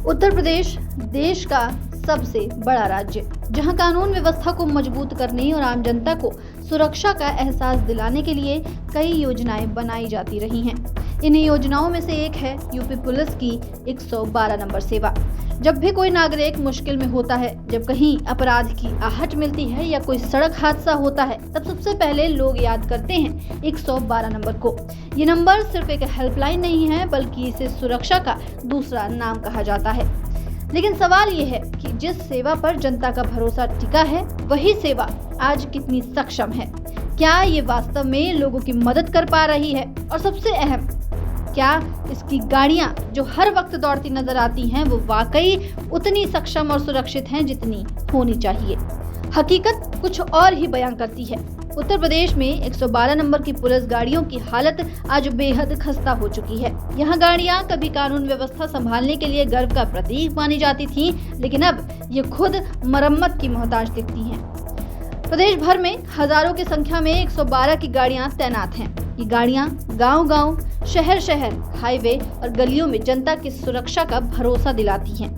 उत्तर प्रदेश देश का सबसे बड़ा राज्य, जहां कानून व्यवस्था को मजबूत करने और आम जनता को सुरक्षा का एहसास दिलाने के लिए कई योजनाएं बनाई जाती रही हैं। इन्हीं योजनाओं में से एक है यूपी पुलिस की 112 नंबर सेवा। जब भी कोई नागरिक मुश्किल में होता है, जब कहीं अपराध की आहट मिलती है या कोई सड़क हादसा होता है, तब सबसे पहले लोग याद करते हैं 112 नंबर को। ये नंबर सिर्फ एक हेल्पलाइन नहीं है, बल्कि इसे सुरक्षा का दूसरा नाम कहा जाता है। लेकिन सवाल ये है कि जिस सेवा पर जनता का भरोसा टिका है, वही सेवा आज कितनी सक्षम है? क्या ये वास्तव में लोगों की मदद कर पा रही है? और सबसे अहम, क्या इसकी गाड़ियां जो हर वक्त दौड़ती नजर आती हैं, वो वाकई उतनी सक्षम और सुरक्षित हैं जितनी होनी चाहिए? हकीकत कुछ और ही बयां करती है। उत्तर प्रदेश में 112 नंबर की पुलिस गाड़ियों की हालत आज बेहद खस्ता हो चुकी है। यहाँ गाड़ियां कभी कानून व्यवस्था संभालने के लिए गर्व का प्रतीक मानी जाती थीं, लेकिन अब ये खुद मरम्मत की मोहताज दिखती हैं। प्रदेश भर में हजारों की संख्या में 112 की गाड़ियां तैनात हैं। ये गाड़ियां गांव-गांव, शहर-शहर, हाईवे और गलियों में जनता की सुरक्षा का भरोसा दिलाती हैं।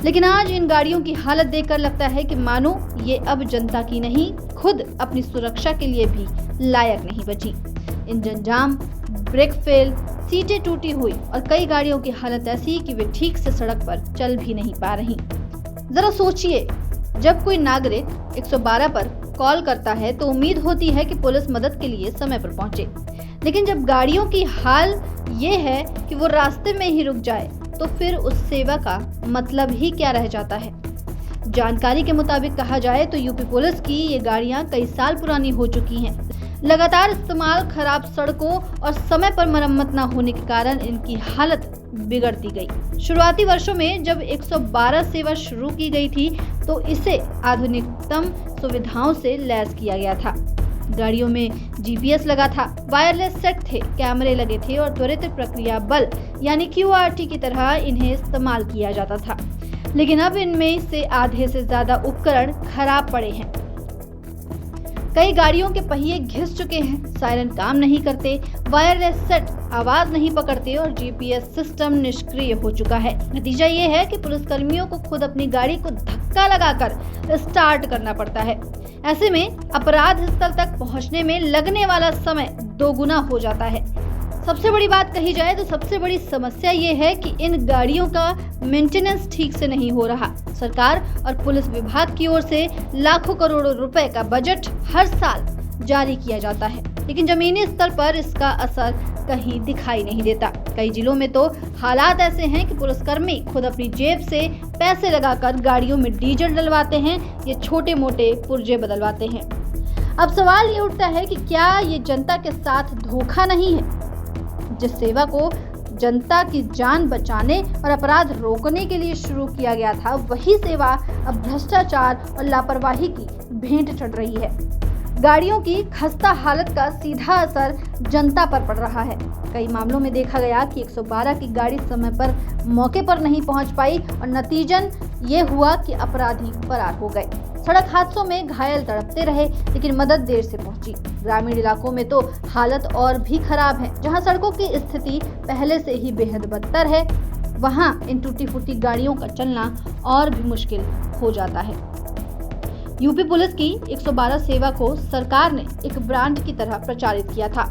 लेकिन आज इन गाड़ियों की हालत देखकर लगता है कि मानो ये अब जनता की नहीं, खुद अपनी सुरक्षा के लिए भी लायक नहीं बची। इंजन जाम, ब्रेक फेल, सीटें टूटी हुई और कई गाड़ियों की हालत ऐसी कि वे ठीक से सड़क पर चल भी नहीं पा रही। जरा सोचिए, जब कोई नागरिक 112 पर कॉल करता है तो उम्मीद होती है कि पुलिस मदद के लिए समय पर पहुंचे, लेकिन जब गाड़ियों की हाल ये है कि वो रास्ते में ही रुक जाए, तो फिर उस सेवा का मतलब ही क्या रह जाता है? जानकारी के मुताबिक कहा जाए तो यूपी पुलिस की ये गाड़ियां कई साल पुरानी हो चुकी हैं। लगातार इस्तेमाल, खराब सड़कों और समय पर मरम्मत न होने के कारण इनकी हालत बिगड़ती गई। शुरुआती वर्षों में जब 112 सेवा शुरू की गई थी, तो इसे आधुनिकतम सुविधाओं से लैस किया गया था। गाड़ियों में जीपीएस लगा था, वायरलेस सेट थे, कैमरे लगे थे और त्वरित प्रक्रिया बल यानी क्यूआरटी की तरह इन्हें इस्तेमाल किया जाता था। लेकिन अब इनमें से आधे से ज्यादा उपकरण खराब पड़े हैं। कई गाड़ियों के पहिए घिस चुके हैं, सायरन काम नहीं करते, वायरलेस सेट आवाज नहीं पकड़ते और जीपीएस सिस्टम निष्क्रिय हो चुका है। नतीजा ये है कि पुलिसकर्मियों को खुद अपनी गाड़ी को धक्का लगाकर स्टार्ट करना पड़ता है। ऐसे में अपराध स्थल तक पहुंचने में लगने वाला समय दोगुना हो जाता है। सबसे बड़ी बात कही जाए तो सबसे बड़ी समस्या ये है कि इन गाड़ियों का मेंटेनेंस ठीक से नहीं हो रहा। सरकार और पुलिस विभाग की ओर से लाखों करोड़ों रुपए का बजट हर साल जारी किया जाता है, लेकिन जमीनी स्तर पर इसका असर कहीं दिखाई नहीं देता। कई जिलों में तो हालात ऐसे हैं कि पुलिसकर्मी खुद अपनी जेब से पैसे लगाकर गाड़ियों में डीजल डलवाते हैं, ये छोटे मोटे पुर्जे बदलवाते हैं। अब सवाल ये उठता है कि क्या ये जनता के साथ धोखा नहीं है? जिस सेवा को जनता की जान बचाने और अपराध रोकने के लिए शुरू किया गया था, वही सेवा अब भ्रष्टाचार और लापरवाही की भेंट चढ़ रही है। गाड़ियों की खस्ता हालत का सीधा असर जनता पर पड़ रहा है। कई मामलों में देखा गया कि 112 की गाड़ी समय पर मौके पर नहीं पहुंच पाई और नतीजन ये हुआ कि अपराधी फरार हो गए। सड़क हादसों में घायल तड़पते रहे, लेकिन मदद देर से पहुंची। ग्रामीण इलाकों में तो हालत और भी खराब है। जहां सड़कों की स्थिति पहले से ही बेहद बदतर है, वहां इन टूटी फूटी गाड़ियों का चलना और भी मुश्किल हो जाता है। यूपी पुलिस की 112 सेवा को सरकार ने एक ब्रांड की तरह प्रचारित किया था।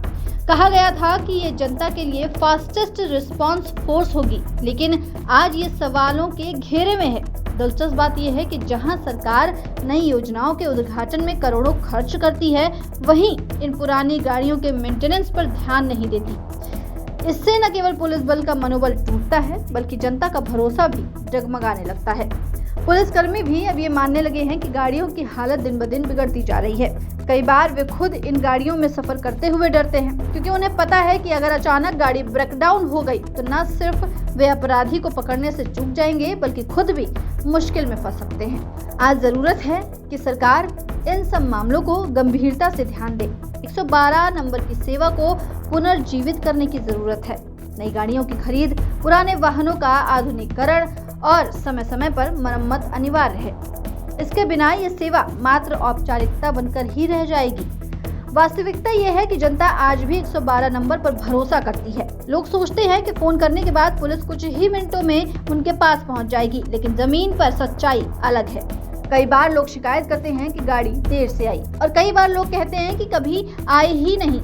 कहा गया था कि ये जनता के लिए फास्टेस्ट रिस्पांस फोर्स होगी, लेकिन आज ये सवालों के घेरे में है। दिलचस्प बात यह है कि जहां सरकार नई योजनाओं के उद्घाटन में करोड़ों खर्च करती है, वहीं इन पुरानी गाड़ियों के मेंटेनेंस पर ध्यान नहीं देती। इससे न केवल पुलिस बल का मनोबल टूटता है, बल्कि जनता का भरोसा भी डगमगाने लगता है। पुलिसकर्मी भी अब ये मानने लगे हैं कि गाड़ियों की हालत दिन ब दिन बिगड़ती जा रही है। कई बार वे खुद इन गाड़ियों में सफर करते हुए डरते हैं, क्योंकि उन्हें पता है कि अगर अचानक गाड़ी ब्रेकडाउन हो गई तो न सिर्फ वे अपराधी को पकड़ने से चूक जाएंगे, बल्कि खुद भी मुश्किल में फंस सकते हैं। आज जरूरत है कि सरकार इन सब मामलों को गंभीरता से ध्यान दे। 112 नंबर की सेवा को पुनर्जीवित करने की जरूरत है। नई गाड़ियों की खरीद, पुराने वाहनों का आधुनिकीकरण और समय समय पर मरम्मत अनिवार्य है। इसके बिना ये सेवा मात्र औपचारिकता बनकर ही रह जाएगी। वास्तविकता यह है कि जनता आज भी 112 नंबर पर भरोसा करती है। लोग सोचते हैं कि फोन करने के बाद पुलिस कुछ ही मिनटों में उनके पास पहुंच जाएगी, लेकिन जमीन पर सच्चाई अलग है। कई बार लोग शिकायत करते हैं कि गाड़ी देर से आई और कई बार लोग कहते हैं कि कभी आई ही नहीं।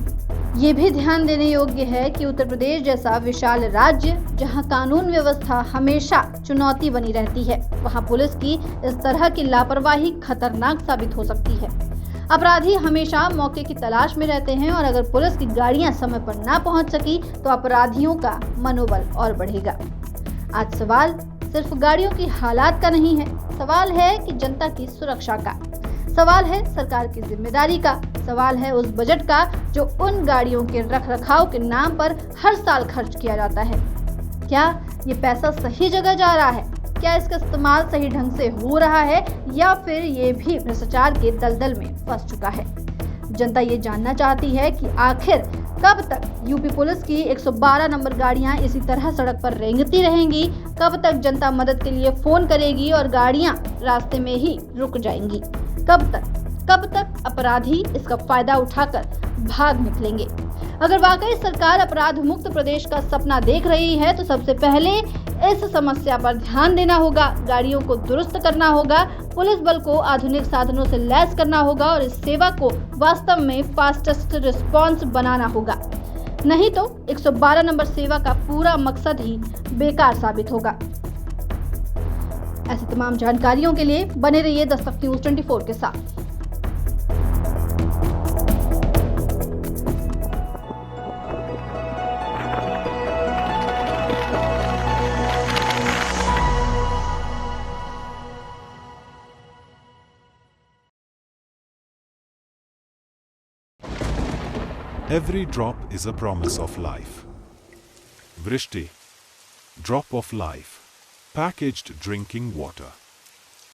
ये भी ध्यान देने योग्य है कि उत्तर प्रदेश जैसा विशाल राज्य, जहां कानून व्यवस्था हमेशा चुनौती बनी रहती है, वहां पुलिस की इस तरह की लापरवाही खतरनाक साबित हो सकती है। अपराधी हमेशा मौके की तलाश में रहते हैं और अगर पुलिस की गाड़ियां समय पर ना पहुंच सकी तो अपराधियों का मनोबल और बढ़ेगा। आज सवाल सिर्फ गाड़ियों की हालात का नहीं है, सवाल है कि जनता की सुरक्षा का, सवाल है सरकार की जिम्मेदारी का, सवाल है उस बजट का जो उन गाड़ियों के रखरखाव के नाम पर हर साल खर्च किया जाता है। क्या ये पैसा सही जगह जा रहा है? क्या इसका इस्तेमाल सही ढंग से हो रहा है या फिर ये भी भ्रष्टाचार के दलदल में फंस चुका है? जनता ये जानना चाहती है कि आखिर कब तक यूपी पुलिस की 112 नंबर गाड़ियां इसी तरह सड़क पर रेंगती रहेंगी? कब तक जनता मदद के लिए फोन करेगी और गाड़ियां रास्ते में ही रुक जाएंगी? कब तक अपराधी इसका फायदा उठाकर भाग निकलेंगे? अगर वाकई सरकार अपराध मुक्त प्रदेश का सपना देख रही है तो सबसे पहले इस समस्या पर ध्यान देना होगा, गाड़ियों को दुरुस्त करना होगा, पुलिस बल को आधुनिक साधनों से लैस करना होगा और इस सेवा को वास्तव में फास्टेस्ट रिस्पांस बनाना होगा। नहीं तो 112 नंबर सेवा का पूरा मकसद ही बेकार साबित होगा। ऐसी तमाम जानकारियों के लिए बने रहिए दस्तक न्यूज 24 के साथ। Every drop is a promise of life. Vrishti, drop of life, packaged drinking water.